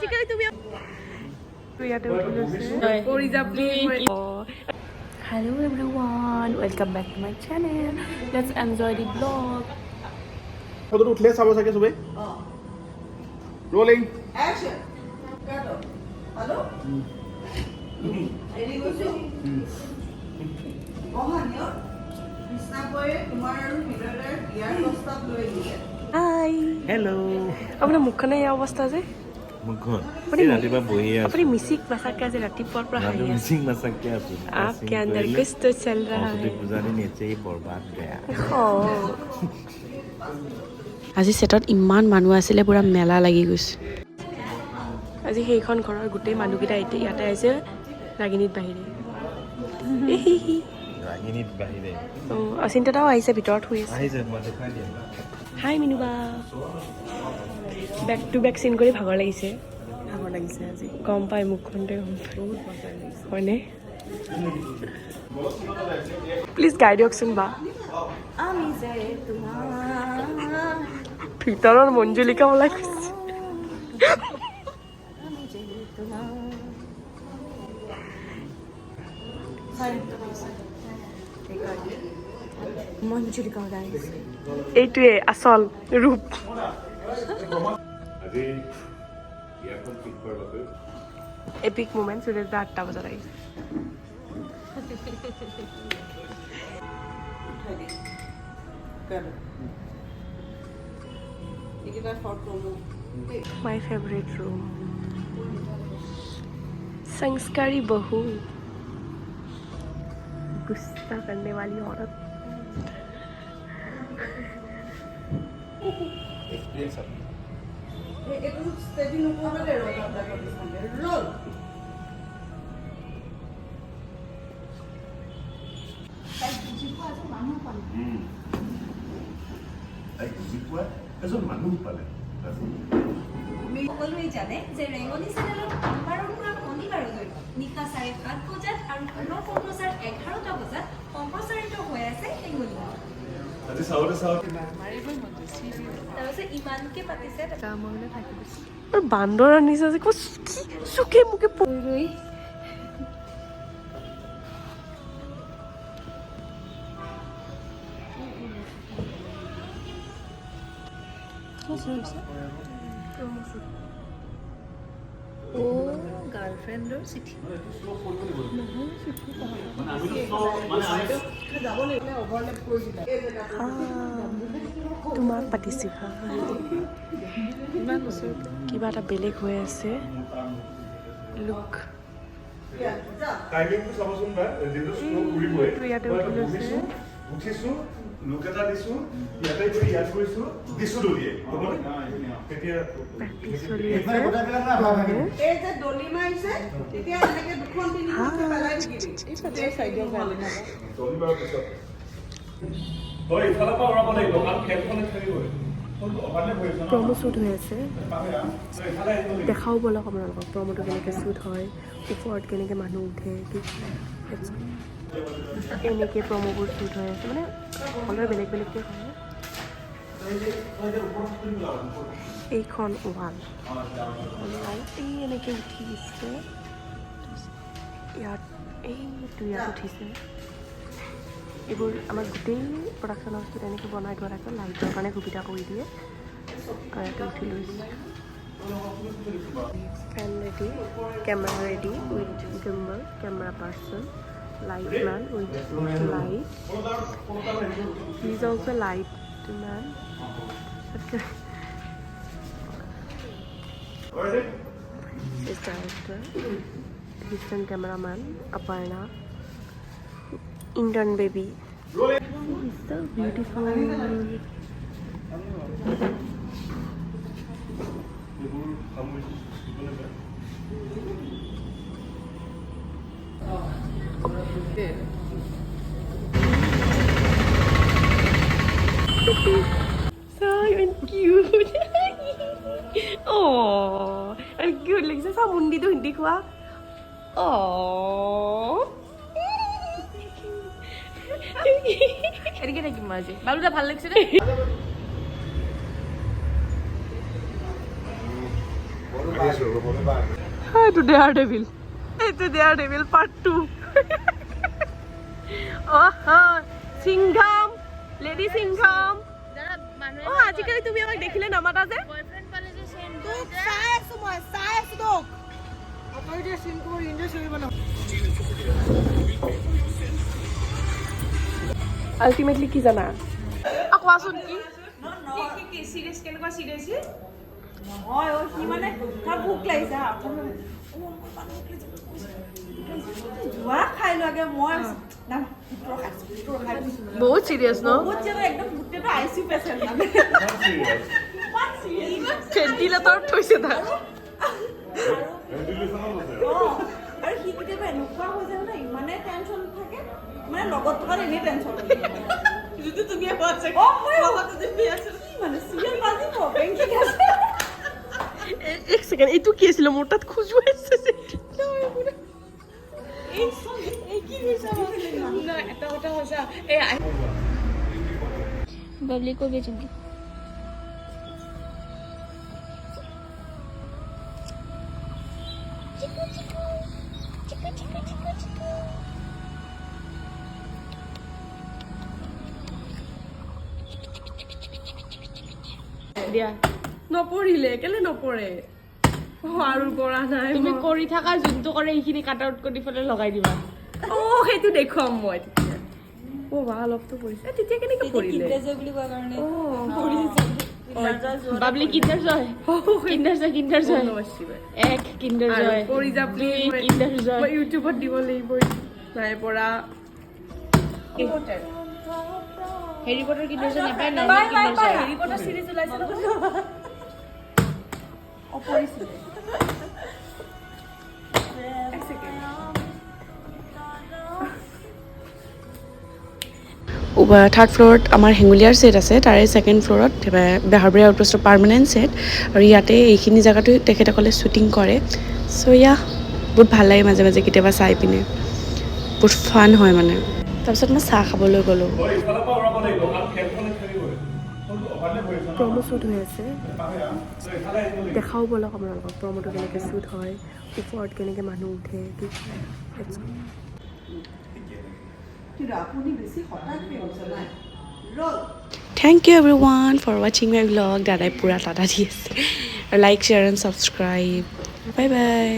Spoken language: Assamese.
প্ৰেক্টিকেলি তুমি ইয়াতে উঠি লৈছে Hello everyone, welcome back to my channel. Let's enjoy the vlog. ফটোটো উঠলে চাব চাগে সবে রোলিং অ্যাকশন কাটো হ্যালো রেডি করছো মহানিয় কৃষ্ণাপয়ে তোমাৰ আৰু ভিতৰতে বিয়াৰ প্ৰস্তাৱ লৈ আহিছে Hi. हेलो আপোনাৰ মুখখনে এই অৱস্থা যে মুখখন ৰাতিপুৱা বহি আছে আপুনি মিছিক মাছাকে আছে ৰাতিপুৱাৰ পৰা হাঁহি আছে मिसिंग मसक क्या तू आपके अंदर कुछ तो चल रहा है पूजा ने नीचे ही बर्बाद गया আজি সেটত ইমান মানুহ আছিলে পুৰা মেলা লাগি গৈছে আজি সেইখন ঘৰৰ গোটেই মানুহকেইটা ইয়াতে আহিছে ৰাগিনীত বাহিৰে ৰাগিনীত বাহিৰে অচিন্তাও আহিছে ভিতৰত শুই আছে আহিছে মই দেখাই দিম হাই মিনুবা বেক টু বেক চিন কৰি ভাগৰ লাগিছে আজি গম পাই মুখখনতে গম পাই বহুত মজা লাগিছে হয়নে প্লিজ গাই দিয়কচোন বা আমি যে তোমাৰ ভিতৰৰ মঞ্জুলিকা ওলাই গৈছে মঞ্জুলিকা ওলাই গৈছে এইটোৱে আচল ৰূপ এপিক মোমেন্ট সুৰেশ দা 8টা বজাত আহিছে माय फेवरेट रूम संस्कारी बहू गुस्सा करने वाली औरत এজন মানুহ পালে সকলোৱে জানে যে ৰেঙনি চেনেলত সোমবাৰৰ পৰা শনিবাৰলৈ নিশা 7:30 বজাত আৰু পুনৰ সম্প্ৰচাৰ 11টা বজাত সম্প্ৰচাৰিত হৈ আছে হেঙুলিয়া আজি চাওঁতে তাৰপিছত ইমানকে পাতিছে কামলৈ থাকিব আৰু বান্দৰ আনিছে যে চুকে মুকে পৰি গাৰ্লফ্ৰেণ্ডৰ চিঠি তোমাক পাতিছিল কিবা এটা বেলেগ হৈ আছে লুক টাইমিংটো চাবচোন বা যেটো স্লো ঘূৰিবই ইয়াতে উঠি লৈছে উঠিছো লোক এটা দিছো ইয়াতে কৰি ইয়াত কৰিছো দিছো দলিয়ে হ'বনে তেতিয়া প্ৰেক্টিছ চলি আছে এই যে দলি মাৰিছে তেতিয়া এনেকে দুখন তিনিখনকে পেলাই দিবি এই সাইডৰ গালি না দলিবাৰ পিছত হয় ইফালৰ পৰা ওলাব লাগিব কাৰণ খেলখনে খেলিবই প্ৰমো শ্বুট হৈ আছে দেখাও বলক আপোনালোকক প্ৰমোটো কেনেকৈ শ্বুট হয় ওপৰত কেনেকৈ মানুহ উঠে কি এনেকৈ প্ৰমোবোৰ শ্বুট হৈ আছে মানে সকলোৰে বেলেগ বেলেগকৈ হয় এইখন ৱাল এই এনেকৈ উঠি দিছে ইয়াত এইটো ইয়াত উঠিছে এইবোৰ আমাৰ গোটেই প্ৰডাকশ্যন হাউচটোত এনেকৈ বনাই থোৱা থাকে লাইটৰ কাৰণে সুবিধা কৰি দিয়ে ইয়াতে উঠি লৈছে fan ready camera ready with gimbal camera person light man with light. He's also light man. His director, assistant cameraman, Aparna, intern baby. He's so beautiful. So cute. Oh, and cute. Like sa mundi to hindi ko. Oh. এদিকে থাকিম মই আজি বাবুটা ভাল লাগিছে দে এইটো ডেয়াৰ ডেভিল, এইটো dare devil part 2। Singham, lady Singham. আজিকালি তুমি আমাক দেখিলে নামাতা যে। আল্টিমেটলি কি জানা? কোৱাচোন কি? চিৰিয়াছ কেনেকুৱা চিৰিয়াছ? নহয় সি মানে তাৰ ভোক লাগিছে যোৱা খাই লাগে মই বহুত চিৰিয়াছ ন? একদম গোটেইটো আইচিইউ পেচেণ্ট মানে ভেন্টিলেটৰত থৈছে তাক। আৰু সি কেতিয়াবা এনেকুৱা হৈ যায় মানে ইমানে টেনশ্যন থাকে মানে লগত থকা এনেই টেনশ্যন যিটো তুমি মানে চিৰিয়েল বাজিব বেংকিং আছে। এক সেকেন্ড, এইটো কি আছিল? মোৰ তাত খুজুৱাইছে। बबली को भेजूंगी। দিয়া নপৰিলে কেলে নপৰে? আৰু পৰা নাই। তুমি কৰি থাকা, যোনটো কৰে এইখিনি কাট আউট কৰি পেলাই লগাই দিবা। সেইটো দেখুৱাম মই তেতিয়া। বা অলপতো পৰিছে। তেতিয়া কেনেকে পৰিলে? বাবলি কিণ্ডাৰ জয়, কিণ্ডাৰ জয়, কিণ্ডাৰ জয়, এক কিণ্ডাৰ জয়, পৰি যা প্লিজ, কিণ্ডাৰ জয়। মই ইউটিউবত দিব লাগিব। নাই পৰা। হেৰি পটাৰ কিণ্ডাৰ জয় নাপায় না? কিণ্ডাৰ জয় হেৰি পটাৰ সিৰিজ ওলাইছে ন? পৰিছিলে। এক সেকেন্ড। থাৰ্ড ফ্ল'ৰত আমাৰ হেঙুলীয়াৰ ছেট আছে, তাৰে ছেকেণ্ড ফ্ল'ৰত বেহাৰবাৰী আউটপোষ্টৰ পাৰ্মানেণ্ট ছেট। আৰু ইয়াতে এইখিনি জেগাটো তেখেতসকলে শ্বুটিং কৰে। চ' বহুত ভাল লাগে মাজে মাজে কেতিয়াবা চাই পিনে, বহুত ফান হয় মানে। তাৰপিছত মই চাহ খাবলৈ গ'লোঁ। প্ৰমো শ্বুট হৈ আছে, দেখাও ব'লক আপোনালোকক প্ৰমোটো কেনেকৈ শ্বুট হয়, ওপৰত কেনেকৈ মানুহ উঠে। Thank you everyone for watching my vlog. দাদাই পুৰা টাটা দি আছে। Like, share and subscribe. Bye bye.